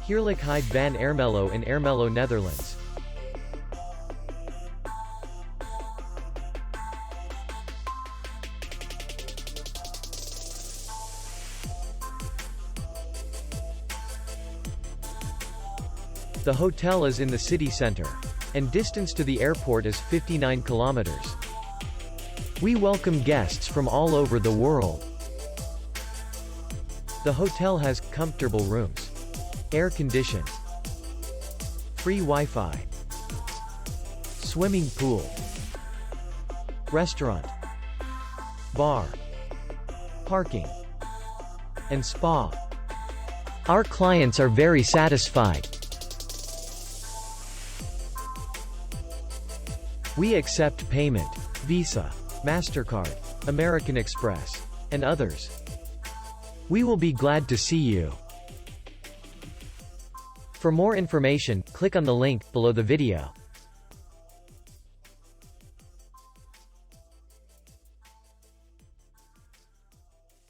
Heerlickheijd van Ermelo in Ermelo, Netherlands. The hotel is in the city center, and distance to the airport is 59 kilometers. We welcome guests from all over the world. The hotel has comfortable rooms, air conditioned, free Wi-Fi, swimming pool, restaurant, bar, parking, and spa. Our clients are very satisfied. We accept payment, Visa, MasterCard, American Express, and others. We will be glad to see you. For more information, click on the link below the video.